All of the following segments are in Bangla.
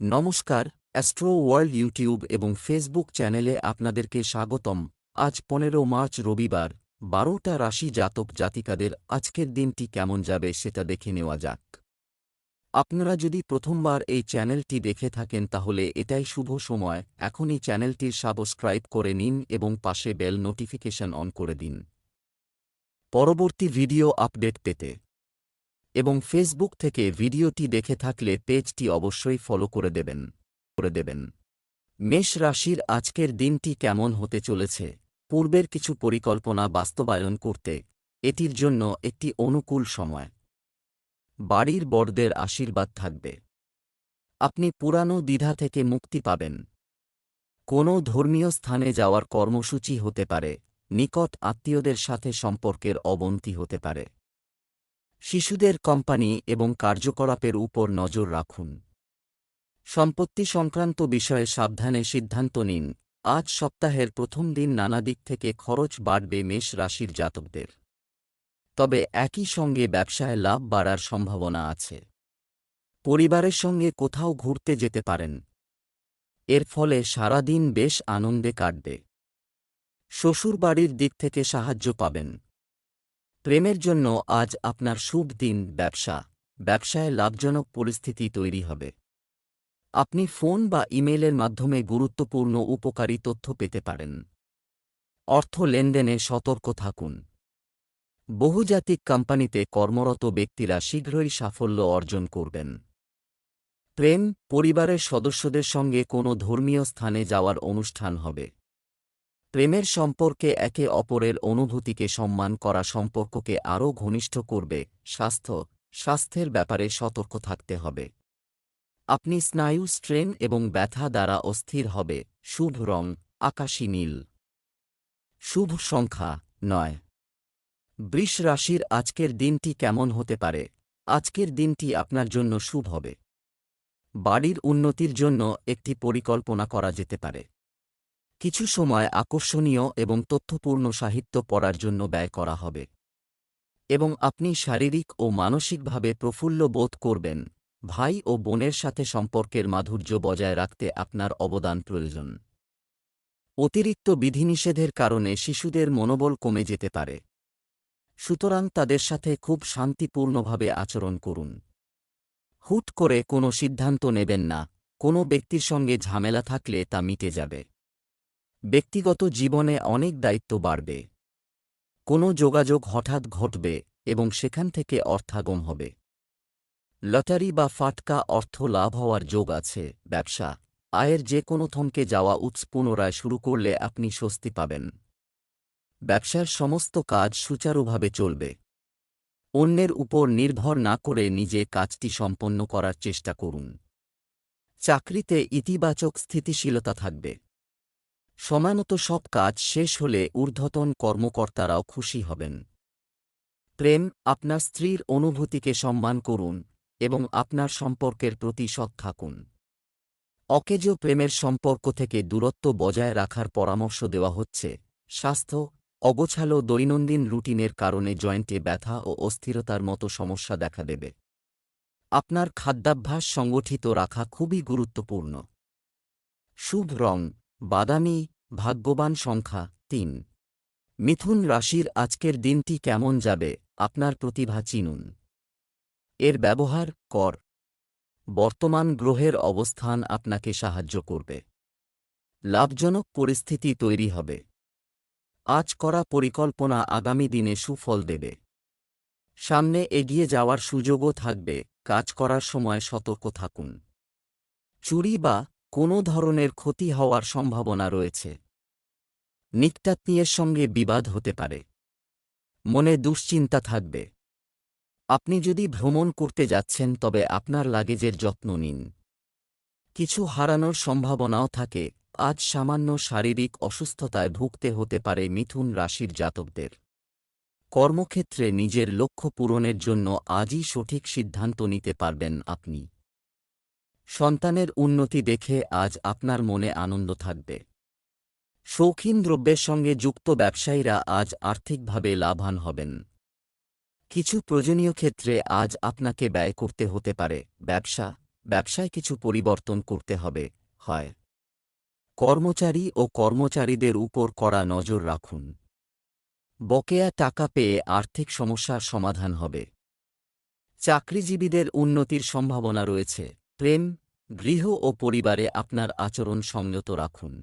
নমস্কার, অ্যাস্ট্রো ওয়ার্ল্ড ইউটিউব এবং ফেসবুক চ্যানেলে আপনাদেরকে স্বাগতম। আজ 15 মার্চ রবিবার, 12টা রাশি জাতক জাতিকাদের আজকের দিনটি কেমন যাবে সেটা দেখে নেওয়া যাক। আপনারা যদি প্রথমবার এই চ্যানেলটি দেখে থাকেন তাহলে এটাই শুভ সময়, এখনই চ্যানেলটির সাবস্ক্রাইব করে নিন এবং পাশে বেল নোটিফিকেশন অন করে দিন পরবর্তী ভিডিও আপডেট পেতে। এবং ফেসবুক থেকে ভিডিওটি দেখে থাকলে পেজটি অবশ্যই ফলো করে দেবেন। মেষ রাশির আজকের দিনটি কেমন হতে চলেছে? পূর্বের কিছু পরিকল্পনা বাস্তবায়ন করতে এটির জন্য একটি অনুকূল সময়। বাড়ির বড়দের আশীর্বাদ থাকবে। আপনি পুরানো দ্বিধা থেকে মুক্তি পাবেন। কোনো ধর্মীয় স্থানে যাওয়ার কর্মসূচি হতে পারে, নিকট আত্মীয়দের সাথে সম্পর্কের অবনতি হতে পারে। শিশুদের কোম্পানি এবং কার্যকলাপের উপর নজর রাখুন। সম্পত্তি সংক্রান্ত বিষয়ে সাবধানে সিদ্ধান্ত নিন। আজ সপ্তাহের প্রথম দিন নানা দিক থেকে খরচ বাড়বে মেষ রাশির জাতকদের। তবে একই সঙ্গে ব্যবসায় লাভ বাড়ার সম্ভাবনা আছে। পরিবারের সঙ্গে কোথাও ঘুরতে যেতে পারেন। এর ফলে সারা দিন বেশ আনন্দে কাটবে। শ্বশুরবাড়ির দিক থেকে সাহায্য পাবেন। প্রেমের জন্য আজ আপনার শুভ দিন। ব্যবসায় লাভজনক পরিস্থিতি তৈরি হবে। আপনি ফোন বা ইমেইলের মাধ্যমে গুরুত্বপূর্ণ উপকারী তথ্য পেতে পারেন। অর্থ লেনদেনে সতর্ক থাকুন। বহুজাতিক কোম্পানিতে কর্মরত ব্যক্তিরা শীঘ্রই সাফল্য অর্জন করবেন। প্রেম, পরিবারের সদস্যদের সঙ্গে কোনো ধর্মীয় স্থানে যাওয়ার অনুষ্ঠান হবে। প্রেমের সম্পর্কে একে অপরের অনুভূতিকে সম্মান করা সম্পর্ককে আরও ঘনিষ্ঠ করবে। স্বাস্থ্যের ব্যাপারে সতর্ক থাকতে হবে। আপনি স্নায়ু স্ট্রেন এবং ব্যথা দ্বারা অস্থির হবে। শুভ রং আকাশী নীল। শুভ সংখ্যা 9। বৃষ রাশির আজকের দিনটি কেমন হতে পারে? আজকের দিনটি আপনার জন্য শুভ হবে। বাড়ির উন্নতির জন্য একটি পরিকল্পনা করা যেতে পারে। কিছু সময় আকর্ষণীয় এবং তথ্যপূর্ণ সাহিত্য পড়ার জন্য ব্যয় করা হবে। এবং আপনি শারীরিক ও মানসিকভাবে প্রফুল্ল বোধ করবেন। ভাই ও বোনের সাথে সম্পর্কের মাধুর্য বজায় রাখতে আপনার অবদান প্রয়োজন। অতিরিক্ত বিধিনিষেধের কারণে শিশুদের মনোবল কমে যেতে পারে। সুতরাং তাদের সাথে খুব শান্তিপূর্ণভাবে আচরণ করুন। হুট করে কোনো সিদ্ধান্ত নেবেন না। কোনো ব্যক্তির সঙ্গে ঝামেলা থাকলে তা মিটে যাবে। ব্যক্তিগত জীবনে অনেক দায়িত্ব বাড়বে। কোনো যোগাযোগ হঠাৎ ঘটবে এবং সেখান থেকে অর্থাগম হবে। লটারি বা ফাটকা অর্থ লাভ হওয়ার যোগ আছে। আয়ের যে কোনো থমকে যাওয়া উৎস পুনরায় শুরু করলে আপনি স্বস্তি পাবেন। ব্যবসার সমস্ত কাজ সুচারুভাবে চলবে। অন্যের উপর নির্ভর না করে নিজে কাজটি সম্পন্ন করার চেষ্টা করুন। চাকরিতে ইতিবাচক স্থিতিশীলতা থাকবে। সময়মতো সব কাজ শেষ হলে ঊর্ধ্বতন কর্মকর্তারাও খুশি হবেন। প্রেম, আপনার স্ত্রীর অনুভূতিকে সম্মান করুন এবং আপনার সম্পর্কের প্রতি সৎ থাকুন। অকেজ প্রেমের সম্পর্ক থেকে দূরত্ব বজায় রাখার পরামর্শ দেওয়া হচ্ছে। স্বাস্থ্য, অগোছালো দৈনন্দিন রুটিনের কারণে জয়েন্টে ব্যথা ও অস্থিরতার মতো সমস্যা দেখা দেবে। আপনার খাদ্যাভ্যাস সংগঠিত রাখা খুবই গুরুত্বপূর্ণ। শুভ রং বাদামি। ভাগ্যবান সংখ্যা 3। মিথুন রাশির আজকের দিনটি কেমন যাবে? আপনার প্রতিভা চিনুন। এর ব্যবহার কর। বর্তমান গ্রহের অবস্থান আপনাকে সাহায্য করবে। লাভজনক পরিস্থিতি তৈরি হবে। আজ করা পরিকল্পনা আগামী দিনে সুফল দেবে। সামনে এগিয়ে যাওয়ার সুযোগও থাকবে। কাজ করার সময় সতর্ক থাকুন। চুরি বা কোনো ধরনের ক্ষতি হওয়ার সম্ভাবনা রয়েছে। নিত্যাত্মীয়ের সঙ্গে বিবাদ হতে পারে। মনে দুশ্চিন্তা থাকবে। আপনি যদি ভ্রমণ করতে যাচ্ছেন তবে আপনার লাগেজের যত্ন নিন। কিছু হারানোর সম্ভাবনাও থাকে। আজ সামান্য শারীরিক অসুস্থতায় ভুগতে হতে পারে মিথুন রাশির জাতকদের। কর্মক্ষেত্রে নিজের লক্ষ্য পূরণের জন্য আজই সঠিক সিদ্ধান্ত নিতে পারবেন আপনি। সন্তানের উন্নতি দেখে আজ আপনার মনে আনন্দ থাকবে। শৌখিন দ্রব্যের সঙ্গে যুক্ত ব্যবসায়ীরা আজ আর্থিকভাবে লাভবান হবেন। কিছু প্রয়োজনীয় ক্ষেত্রে আজ আপনাকে ব্যয় করতে হতে পারে। ব্যবসায় কিছু পরিবর্তন করতে হবে, হয় কর্মচারী ও কর্মচারীদের উপর কড়া নজর রাখুন। বকেয়া টাকা পেয়ে আর্থিক সমস্যার সমাধান হবে। চাকরিজীবীদের উন্নতির সম্ভাবনা রয়েছে। প্রেম, গৃহ ও পরিবারে আপনার আচরণ সংযত রাখুন,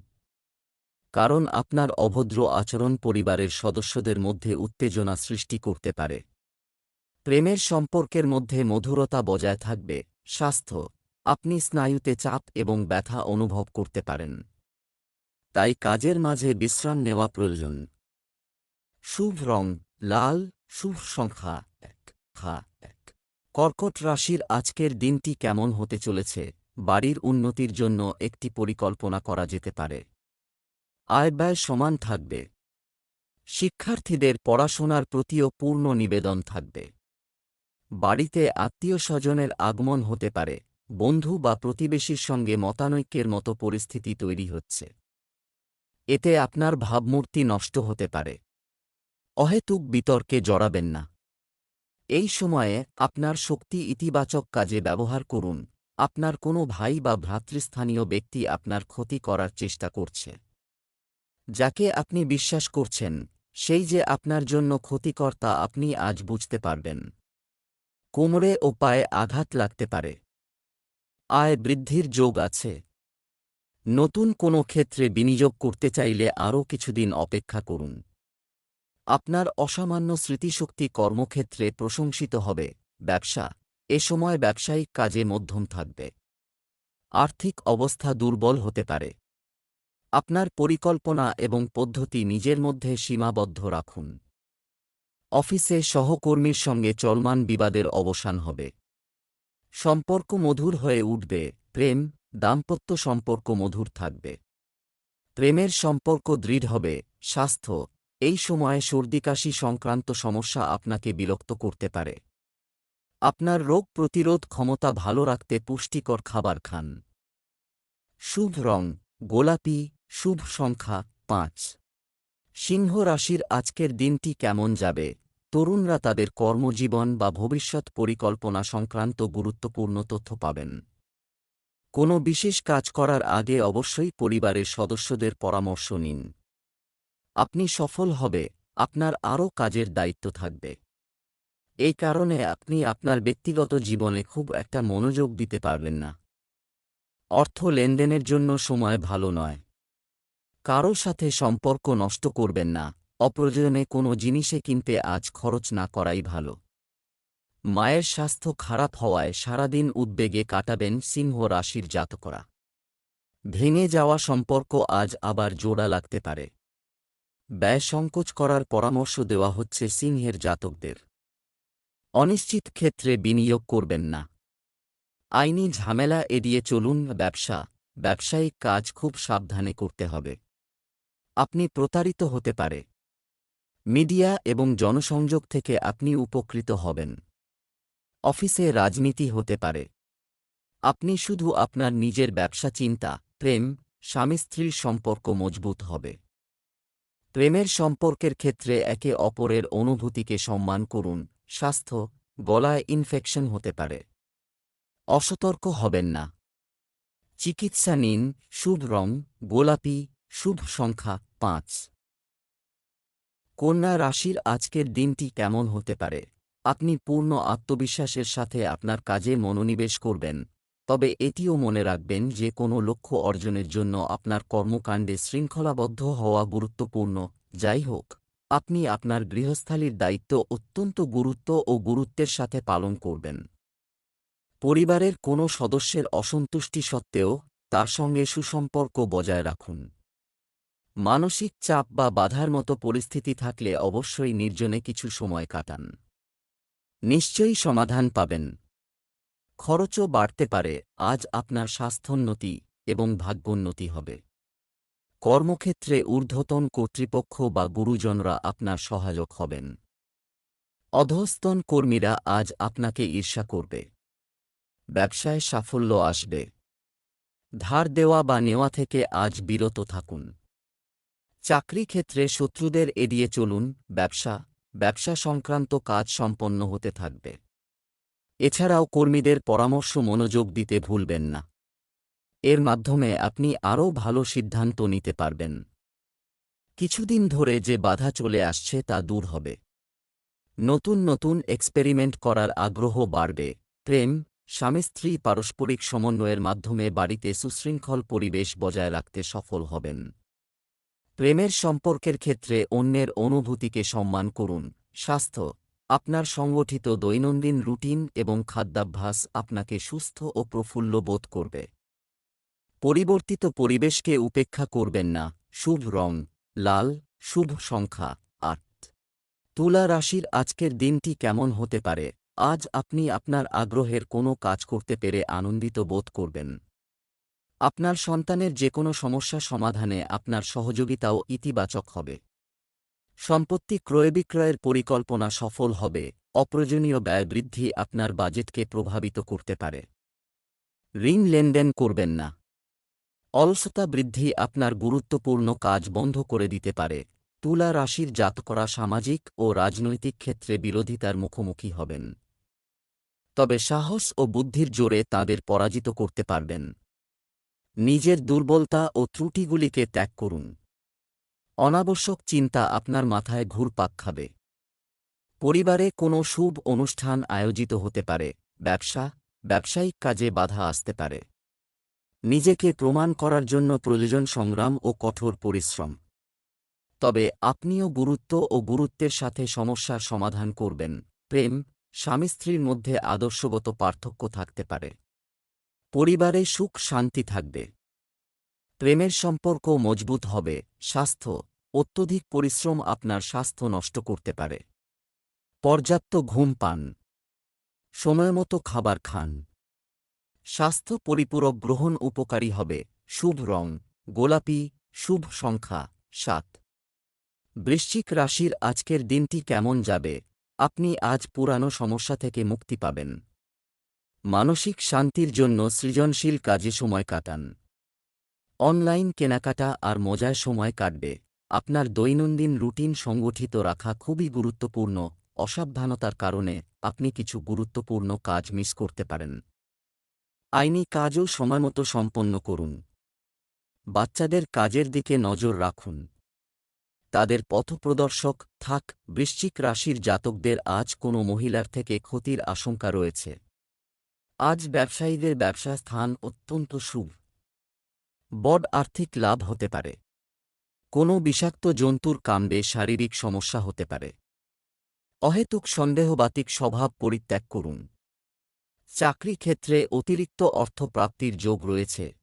কারণ আপনার অভদ্র আচরণ পরিবারের সদস্যদের মধ্যে উত্তেজনা সৃষ্টি করতে পারে। প্রেমের সম্পর্কের মধ্যে মধুরতা বজায় থাকবে। স্বাস্থ্য, আপনি স্নায়ুতে চাপ এবং ব্যথা অনুভব করতে পারেন, তাই কাজের মাঝে বিশ্রাম নেওয়া প্রয়োজন। শুভ রং লাল, শুভ সংখ্যা 1। কর্কট রাশির আজকের দিনটি কেমন হতে চলেছে? বাড়ির উন্নতির জন্য একটি পরিকল্পনা করা যেতে পারে। আয় ব্যয় সমান থাকবে। শিক্ষার্থীদের পড়াশোনার প্রতিও পূর্ণ নিবেদন থাকবে। বাড়িতে আত্মীয় স্বজনের আগমন হতে পারে। বন্ধু বা প্রতিবেশীর সঙ্গে মতানৈক্যের মতো পরিস্থিতি তৈরি হচ্ছে। এতে আপনার ভাবমূর্তি নষ্ট হতে পারে। অহেতুক বিতর্কে জড়াবেন না। এই সময়ে আপনার শক্তি ইতিবাচক কাজে ব্যবহার করুন। আপনার কোনো ভাই বা ভ্রাতৃস্থানীয় ব্যক্তি আপনার ক্ষতি করার চেষ্টা করছে। যাকে আপনি বিশ্বাস করছেন, সেই যে আপনার জন্য ক্ষতিকর তা আপনি আজ বুঝতে পারবেন। কোমরে ও পায়ে আঘাত লাগতে পারে। আয় বৃদ্ধির যোগ আছে। নতুন কোনো ক্ষেত্রে বিনিয়োগ করতে চাইলে আরও কিছুদিন অপেক্ষা করুন। আপনার অসামান্য স্মৃতিশক্তি কর্মক্ষেত্রে প্রশংসিত হবে। ব্যবসা, এ সময় ব্যবসায়িক কাজে মধ্যম থাকবে। আর্থিক অবস্থা দুর্বল হতে পারে। আপনার পরিকল্পনা এবং পদ্ধতি নিজের মধ্যে সীমাবদ্ধ রাখুন। অফিসে সহকর্মীর সঙ্গে চলমান বিবাদের অবসান হবে। সম্পর্ক মধুর হয়ে উঠবে। প্রেম, দাম্পত্য সম্পর্ক মধুর থাকবে। প্রেমের সম্পর্ক দৃঢ় হবে। স্বাস্থ্য, এই সময়ে সর্দিকাশি সংক্রান্ত সমস্যা আপনাকে বিরক্ত করতে পারে। আপনার রোগ প্রতিরোধ ক্ষমতা ভালো রাখতে পুষ্টিকর খাবার খান। শুভ রং গোলাপি, শুভ সংখ্যা 5। সিংহ রাশির আজকের দিনটি কেমন যাবে? তরুণরা তাদের কর্মজীবন বা ভবিষ্যৎ পরিকল্পনা সংক্রান্ত গুরুত্বপূর্ণ তথ্য পাবেন। কোনো বিশেষ কাজ করার আগে অবশ্যই পরিবারের সদস্যদের পরামর্শ নিন। আপনি সফল হবে। আপনার আরও কাজের দায়িত্ব থাকবে। এই কারণে আপনি আপনার ব্যক্তিগত জীবনে খুব একটা মনোযোগ দিতে পারবেন না। অর্থ লেনদেনের জন্য সময় ভালো নয়। কারো সাথে সম্পর্ক নষ্ট করবেন না। অপ্রয়োজনে কোনো জিনিসে কিনতে আজ খরচ না করাই ভালো। মায়ের স্বাস্থ্য খারাপ হওয়ায় সারাদিন উদ্বেগে কাটাবেন সিংহ রাশির জাতকরা। ভেঙে যাওয়া সম্পর্ক আজ আবার জোড়া লাগতে পারে। ব্যয় সংকোচ করার পরামর্শ দেওয়া হচ্ছে সিংহের জাতকদের। অনিশ্চিত ক্ষেত্রে বিনিয়োগ করবেন না। আইনি ঝামেলা এড়িয়ে চলুন। ব্যবসা, ব্যবসায়িক কাজ খুব সাবধানে করতে হবে। আপনি প্রতারিত হতে পারে। মিডিয়া এবং জনসংযোগ থেকে আপনি উপকৃত হবেন। অফিসে রাজনীতি হতে পারে। আপনি শুধু আপনার নিজের ব্যবসা চিন্তা। প্রেম, স্বামী স্ত্রীর সম্পর্ক মজবুত হবে। প্রেমের সম্পর্কের ক্ষেত্রে একে অপরের অনুভূতিকে সম্মান করুন। স্বাস্থ্য, গলায় ইনফেকশন হতে পারে। অসতর্ক হবেন না। চিকিৎসা নিন। শুভ রং গোলাপি, শুভ সংখ্যা 5। কন্যা রাশির আজকের দিনটি কেমন হতে পারে? আপনি পূর্ণ আত্মবিশ্বাসের সাথে আপনার কাজে মনোনিবেশ করবেন, তবে এটিও মনে রাখবেন যে কোনো লক্ষ্য অর্জনের জন্য আপনার কর্মকাণ্ডে শৃঙ্খলাবদ্ধ হওয়া গুরুত্বপূর্ণ। যাই হোক, আপনি আপনার গৃহস্থালির দায়িত্ব অত্যন্ত গুরুত্বের সাথে পালন করবেন। পরিবারের কোনো সদস্যের অসন্তুষ্টি সত্ত্বেও তার সঙ্গে সুসম্পর্ক বজায় রাখুন। মানসিক চাপ বা বাধার মতো পরিস্থিতি থাকলে অবশ্যই নির্জনে কিছু সময় কাটান। নিশ্চয়ই সমাধান পাবেন। খরচও বাড়তে পারে। আজ আপনার স্বাস্থ্যোন্নতি এবং ভাগ্যোন্নতি হবে। কর্মক্ষেত্রে ঊর্ধ্বতন কর্তৃপক্ষ বা গুরুজনরা আপনার সহায়ক হবেন। অধস্তন কর্মীরা আজ আপনাকে ঈর্ষা করবে। ব্যবসায় সাফল্য আসবে। ধার দেওয়া বা নেওয়া থেকে আজ বিরত থাকুন। চাকরি ক্ষেত্রে শত্রুদের এড়িয়ে চলুন। ব্যবসা সংক্রান্ত কাজ সম্পন্ন হতে থাকবে। এছাড়াও কর্মীদের পরামর্শ মনোযোগ দিতে ভুলবেন না। এর মাধ্যমে আপনি আরও ভালো সিদ্ধান্ত নিতে পারবেন। কিছুদিন ধরে যে বাধা চলে আসছে তা দূর হবে। নতুন নতুন এক্সপেরিমেন্ট করার আগ্রহ বাড়বে। প্রেম, স্বামী স্ত্রী পারস্পরিক সমন্বয়ের মাধ্যমে বাড়িতে সুশৃঙ্খল পরিবেশ বজায় রাখতে সফল হবেন। প্রেমের সম্পর্কের ক্ষেত্রে অন্যের অনুভূতিকে সম্মান করুন। স্বাস্থ্য, আপনার সংগঠিত দৈনন্দিন রুটিন এবং খাদ্যাভ্যাস আপনাকে সুস্থ ও প্রফুল্ল বোধ করবে। পরিবর্তিত পরিবেশকে উপেক্ষা করবেন না। শুভ রং লাল, শুভ সংখ্যা ৮। তুলা রাশির আজকের দিনটি কেমন হতে পারে? আজ আপনি আপনার আগ্রহের কোনো কাজ করতে পেরে আনন্দিত বোধ করবেন। আপনার সন্তানের যে কোনো সমস্যা সমাধানে আপনার সহযোগিতাও ইতিবাচক হবে। সম্পত্তি ক্রয়-বিক্রয়ের পরিকল্পনা সফল হবে। অপ্রয়োজনীয় ব্যয় বৃদ্ধি আপনার বাজেটকে প্রভাবিত করতে পারে। ঋণ লেনদেন করবেন না। অলসতা বৃদ্ধি আপনার গুরুত্বপূর্ণ কাজ বন্ধ করে দিতে পারে। তুলা রাশির জাতকরা সামাজিক ও রাজনৈতিক ক্ষেত্রে বিরোধিতার মুখোমুখি হবেন। তবে সাহস ও বুদ্ধির জোরে তাদের পরাজিত করতে পারবেন। নিজের দুর্বলতা ও ত্রুটিগুলিকে ত্যাগ করুন। অনাবশ্যক চিন্তা আপনার মাথায় ঘুরপাক খাবে। পরিবারে কোনো শুভ অনুষ্ঠান আয়োজিত হতে পারে। ব্যবসায়িক কাজে বাধা আসতে পারে। নিজেকে প্রমাণ করার জন্য প্রয়োজন সংগ্রাম ও কঠোর পরিশ্রম। তবে আপনিও গুরুত্ব ও গুরুত্বের সাথে সমস্যার সমাধান করবেন। প্রেম, স্বামী স্ত্রীর মধ্যে আদর্শগত পার্থক্য থাকতে পারে। পরিবারে সুখ শান্তি থাকবে। প্রেমের সম্পর্ক মজবুত হবে। স্বাস্থ্য, অত্যধিক পরিশ্রম আপনার স্বাস্থ্য নষ্ট করতে পারে। পর্যাপ্ত ঘুম পান। সময়মতো খাবার খান। স্বাস্থ্য পরিপূরক গ্রহণ উপকারী হবে। শুভ রং গোলাপি, শুভ সংখ্যা ৭। বৃশ্চিক রাশির আজকের দিনটি কেমন যাবে? আপনি আজ পুরানো সমস্যা থেকে মুক্তি পাবেন। মানসিক শান্তির জন্য সৃজনশীল কাজে সময় কাটান। অনলাইন কেনাকাটা আর মজায় সময় কাটবে। আপনার দৈনন্দিন রুটিন সংগঠিত রাখা খুবই গুরুত্বপূর্ণ। অসাবধানতার কারণে আপনি কিছু গুরুত্বপূর্ণ কাজ মিস করতে পারেন। আইনি কাজও সময়মতো সম্পন্ন করুন। বাচ্চাদের কাজের দিকে নজর রাখুন। তাদের পথপ্রদর্শক থাক। বৃশ্চিক রাশির জাতকদের আজ কোনো মহিলার থেকে ক্ষতির আশঙ্কা রয়েছে। আজ ব্যবসায়ীদের ব্যবসা স্থান অত্যন্ত শুভ। বড় আর্থিক লাভ হতে পারে। কোনো বিষাক্ত জন্তুর কামড়ে শারীরিক সমস্যা হতে পারে। অহেতুক সন্দেহবাতিক স্বভাব পরিত্যাগ করুন। চাকরি ক্ষেত্রে অতিরিক্ত অর্থ প্রাপ্তির যোগ রয়েছে।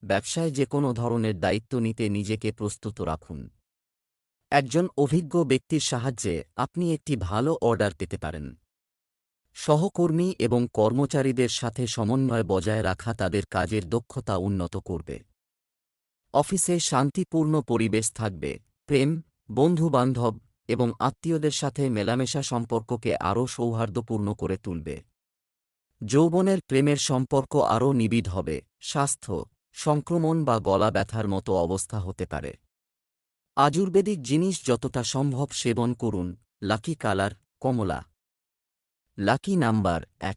ব্যবসায় যে কোনো ধরনের দায়িত্ব নিতে নিজেকে প্রস্তুত রাখুন। একজন অভিজ্ঞ ব্যক্তির সাহায্যে আপনি একটি ভালো অর্ডার পেতে পারেন। সহকর্মী এবং কর্মচারীদের সাথে সমন্বয় বজায় রাখা তাদের কাজের দক্ষতা উন্নত করবে। অফিসে শান্তিপূর্ণ পরিবেশ থাকবে। প্রেম, বন্ধু-বান্ধব এবং আত্মীয়দের সাথে মেলামেশা সম্পর্ককে আরও সৌহার্দ্যপূর্ণ করে তুলবে। যৌবনের প্রেমের সম্পর্ক আরও নিবিড় হবে। স্বাস্থ্য, সংক্রমণ বা গলা ব্যথার মতো অবস্থা হতে পারে। আয়ুর্বেদিক জিনিস যতটা সম্ভব সেবন করুন। লাকি কালার কমলা। Lucky number ১।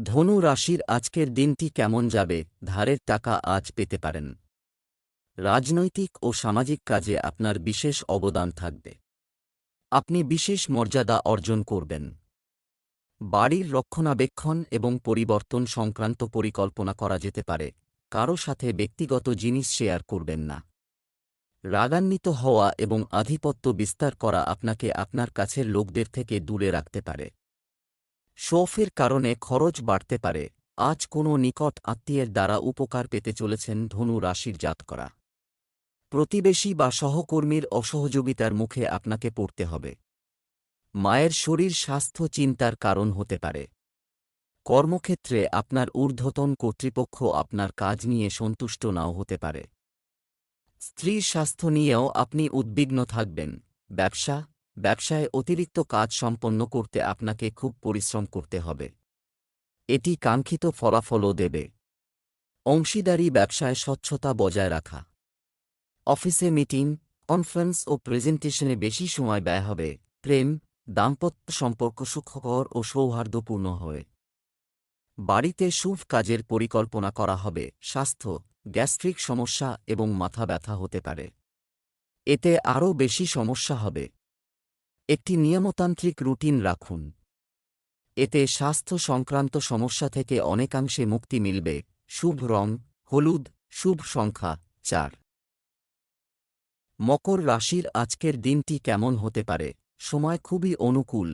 ধনু রাশির আজকের দিনটি কেমন যাবে? ধারের টাকা আজ পেতে পারেন। রাজনৈতিক ও সামাজিক কাজে আপনার বিশেষ অবদান থাকবে। আপনি বিশেষ মর্যাদা অর্জন করবেন। বাড়ির রক্ষণাবেক্ষণ এবং পরিবর্তন সংক্রান্ত পরিকল্পনা করা যেতে পারে। কারও সাথে ব্যক্তিগত জিনিস শেয়ার করবেন না। রাগান্বিত হওয়া এবং আধিপত্য বিস্তার করা আপনাকে আপনার কাছের লোকদের থেকে দূরে রাখতে পারে। শৌফের কারণে খরচ বাড়তে পারে। আজ কোনো নিকট আত্মীয়ের দ্বারা উপকার পেতে চলেছেন ধনু রাশির জাতকরা। প্রতিবেশী বা সহকর্মীর অসহযোগিতার মুখে আপনাকে পড়তে হবে। মায়ের শরীর স্বাস্থ্য চিন্তার কারণ হতে পারে। কর্মক্ষেত্রে আপনার ঊর্ধ্বতন কর্তৃপক্ষ আপনার কাজ নিয়ে সন্তুষ্ট নাও হতে পারে। স্ত্রীর স্বাস্থ্য নিয়েও আপনি উদ্বিগ্ন থাকবেন। ব্যবসায় অতিরিক্ত কাজ সম্পন্ন করতে আপনাকে খুব পরিশ্রম করতে হবে। এটি কাঙ্ক্ষিত ফলাফলও দেবে। অংশীদারি ব্যবসায় স্বচ্ছতা বজায় রাখা। অফিসে মিটিং, কনফারেন্স ও প্রেজেন্টেশনে বেশি সময় ব্যয় হবে। প্রেম, দাম্পত্য সম্পর্ক সুখকর ও সৌহার্দ্যপূর্ণ হয়। বাড়িতে শুভ কাজের পরিকল্পনা করা হবে। স্বাস্থ্য, গ্যাস্ট্রিক সমস্যা এবং মাথা ব্যথা হতে পারে। এতে আরও বেশি সমস্যা হবে। একটি নিয়মতান্ত্রিক রুটিন রাখুন। এতে স্বাস্থ্য সংক্রান্ত সমস্যা থেকে অনেকাংশে মুক্তি মিলবে। শুভ রং হলুদ, শুভ সংখ্যা 4। মকর রাশির আজকের দিনটি কেমন হতে পারে? সময় খুবই অনুকূল,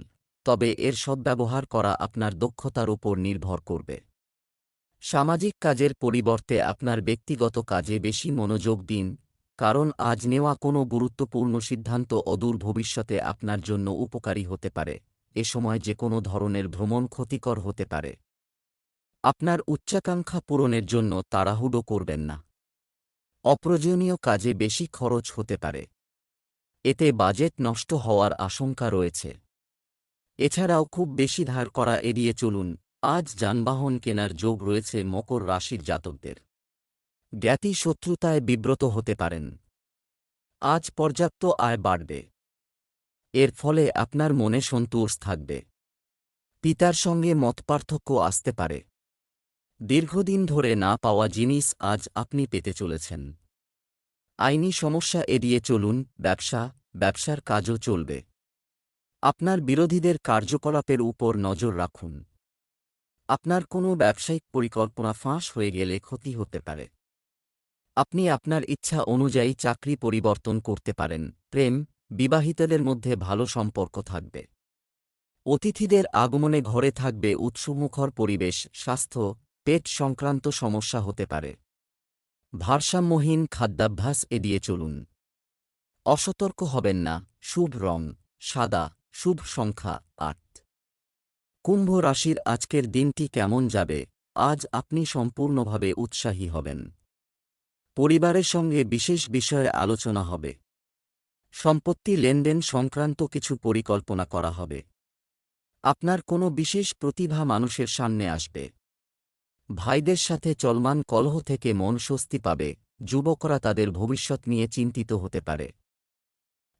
তবে এর সদ্ব্যবহার করা আপনার দক্ষতার উপর নির্ভর করবে। সামাজিক কাজের পরিবর্তে আপনার ব্যক্তিগত কাজে বেশি মনোযোগ দিন, কারণ আজ নেওয়া কোনো গুরুত্বপূর্ণ সিদ্ধান্ত অদূর ভবিষ্যতে আপনার জন্য উপকারী হতে পারে। এ সময় যে কোনো ধরনের ভ্রমণ ক্ষতিকর হতে পারে। আপনার উচ্চাকাঙ্ক্ষা পূরণের জন্য তাড়াহুড়ো করবেন না। অপ্রয়োজনীয় কাজে বেশি খরচ হতে পারে। এতে বাজেট নষ্ট হওয়ার আশঙ্কা রয়েছে। এছাড়াও খুব বেশি ধার করা এড়িয়ে চলুন। আজ যানবাহন কেনার যোগ রয়েছে মকর রাশির জাতকদের। জ্ঞাতি শত্রুতায় বিব্রত হতে পারেন। আজ পর্যাপ্ত আয় বাড়বে। এর ফলে আপনার মনে সন্তোষ থাকবে। পিতার সঙ্গে মতপার্থক্য আসতে পারে। দীর্ঘদিন ধরে না পাওয়া জিনিস আজ আপনি পেতে চলেছেন। আইনি সমস্যা এড়িয়ে চলুন। ব্যবসার কাজও চলবে। আপনার বিরোধীদের কার্যকলাপের উপর নজর রাখুন। আপনার কোনো ব্যবসায়িক পরিকল্পনা ফাঁস হয়ে গেলে ক্ষতি হতে পারে। আপনি আপনার ইচ্ছা অনুযায়ী চাকরি পরিবর্তন করতে পারেন। প্রেম, বিবাহিতদের মধ্যে ভালো সম্পর্ক থাকবে। অতিথিদের আগমনে ঘরে থাকবে উৎসবমুখর পরিবেশ। স্বাস্থ্য, পেট সংক্রান্ত সমস্যা হতে পারে। ভারসাম্যহীন খাদ্যাভ্যাস এড়িয়ে চলুন। অসতর্ক হবেন না। শুভ রং সাদা, শুভ সংখ্যা 8। কুম্ভ রাশির আজকের দিনটি কেমন যাবে? আজ আপনি সম্পূর্ণভাবে উৎসাহী হবেন। পরিবারের সঙ্গে বিশেষ বিষয়ে আলোচনা হবে। সম্পত্তি লেনদেন সংক্রান্ত কিছু পরিকল্পনা করা হবে। আপনার কোনো বিশেষ প্রতিভা মানুষের সামনে আসবে। ভাইদের সাথে চলমান কলহ থেকে মন স্বস্তি পাবে। যুবকরা তাদের ভবিষ্যৎ নিয়ে চিন্তিত হতে পারে।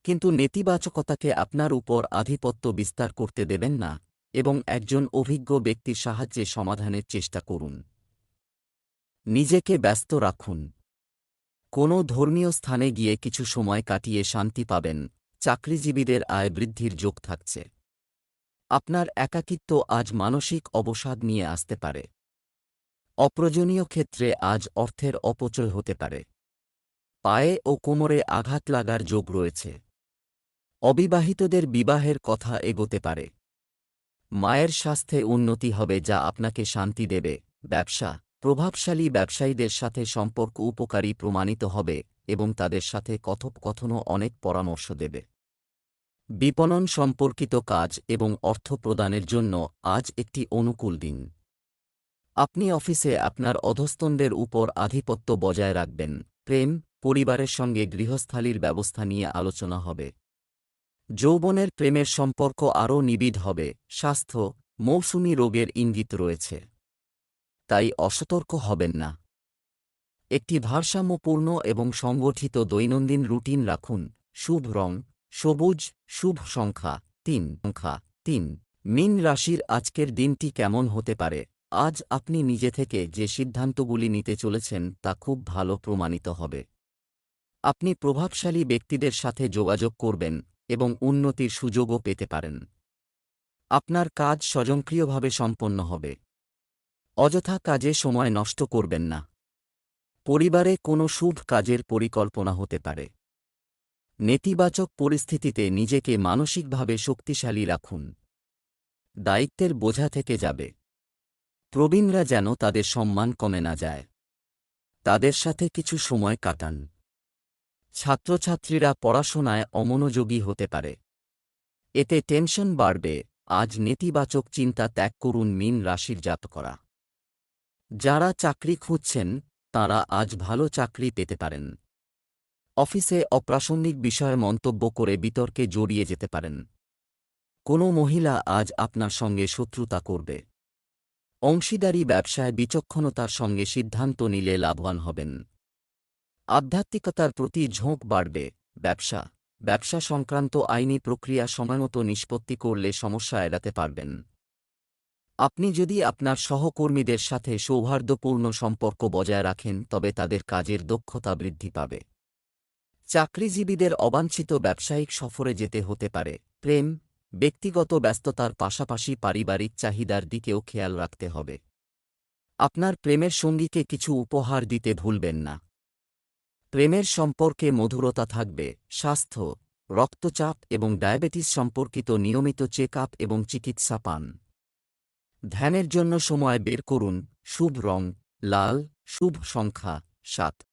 কিন্তু নেতিবাচকতাকে আপনার উপর আধিপত্য বিস্তার করতে দেবেন না এবং একজন অভিজ্ঞ ব্যক্তির সাহায্যে সমাধানের চেষ্টা করুন। নিজেকে ব্যস্ত রাখুন। কোনো ধর্মীয় স্থানে গিয়ে কিছু সময় কাটিয়ে শান্তি পাবেন। চাকরিজীবীদের আয় বৃদ্ধির যোগ থাকছে। আপনার একাকিত্ব আজ মানসিক অবসাদ নিয়ে আসতে পারে। অপ্রয়োজনীয় ক্ষেত্রে আজ অর্থের অপচয় হতে পারে। পায়ে ও কোমরে আঘাত লাগার যোগ রয়েছে। অবিবাহিতদের বিবাহের কথা এগোতে পারে। মায়ের স্বাস্থ্যে উন্নতি হবে যা আপনাকে শান্তি দেবে। ব্যবসা, প্রভাবশালী ব্যবসায়ীদের সাথে সম্পর্ক উপকারী প্রমাণিত হবে এবং তাদের সাথে কথোপকথনও অনেক পরামর্শ দেবে। বিপণন সম্পর্কিত কাজ এবং অর্থ প্রদানের জন্য আজ একটি অনুকূল দিন। আপনি অফিসে আপনার অধস্তনদের উপর আধিপত্য বজায় রাখবেন। প্রেম, পরিবারের সঙ্গে গৃহস্থালির ব্যবস্থা নিয়ে আলোচনা হবে। যৌবনের প্রেমের সম্পর্ক আরও নিবিড় হবে। স্বাস্থ্য, মৌসুমী রোগের ইঙ্গিত রয়েছে, তাই অসতর্ক হবেন না। একটি ভারসাম্যপূর্ণ এবং সংগঠিত দৈনন্দিন রুটিন রাখুন। শুভ রং সবুজ, শুভ সংখ্যা 3। মীন রাশির আজকের দিনটি কেমন হতে পারে? আজ আপনি নিজে থেকে যে সিদ্ধান্তগুলি নিতে চলেছেন তা খুব ভালো প্রমাণিত হবে। আপনি প্রভাবশালী ব্যক্তিদের সাথে যোগাযোগ করবেন এবং উন্নতির সুযোগও পেতে পারেন। আপনার কাজ স্বয়ংক্রিয়ভাবে সম্পন্ন হবে। অযথা কাজে সময় নষ্ট করবেন না। পরিবারে কোনো শুভ কাজের পরিকল্পনা হতে পারে। নেতিবাচক পরিস্থিতিতে নিজেকে মানসিকভাবে শক্তিশালী রাখুন। দায়িত্বের বোঝা থেকে যাবে। প্রবীণরা যেন তাদের সম্মান কমে না যায়। তাদের সাথে কিছু সময় কাটান। ছাত্রছাত্রীরা পড়াশোনায় অমনোযোগী হতে পারে। এতে টেনশন বাড়বে। আজ নেতিবাচক চিন্তা ত্যাগ করুন। মীন রাশির জাতকরা যারা চাকরি খুঁজছেন তাঁরা আজ ভালো চাকরি পেতে পারেন। অফিসে অপ্রাসঙ্গিক বিষয়ে মন্তব্য করে বিতর্কে জড়িয়ে যেতে পারেন। কোনো মহিলা আজ আপনার সঙ্গে শত্রুতা করবে। অংশীদারি ব্যবসায় বিচক্ষণতার সঙ্গে সিদ্ধান্ত নিলে লাভবান হবেন। আধ্যাত্মিকতার প্রতি ঝোঁক বাড়বে। ব্যবসা, ব্যবসা সংক্রান্ত আইনি প্রক্রিয়া সময়মতো নিষ্পত্তি করলে সমস্যা এড়াতে পারবেন। আপনি যদি আপনার সহকর্মীদের সাথে সৌহার্দ্যপূর্ণ সম্পর্ক বজায় রাখেন তবে তাদের কাজের দক্ষতা বৃদ্ধি পাবে। চাকরিজীবীদের অবাঞ্ছিত ব্যবসায়িক সফরে যেতে হতে পারে। প্রেম, ব্যক্তিগত ব্যস্ততার পাশাপাশি পারিবারিক চাহিদার দিকেও খেয়াল রাখতে হবে। আপনার প্রেমের সঙ্গীকে কিছু উপহার দিতে ভুলবেন না। প্রেমের সম্পর্কে মধুরতা থাকবে। স্বাস্থ্য, রক্তচাপ এবং ডায়াবেটিস সম্পর্কিত নিয়মিত চেক আপ এবং চিকিৎসা পান। ধ্যানের জন্য সময় বের করুন। শুভ রং লাল, শুভ সংখ্যা 7।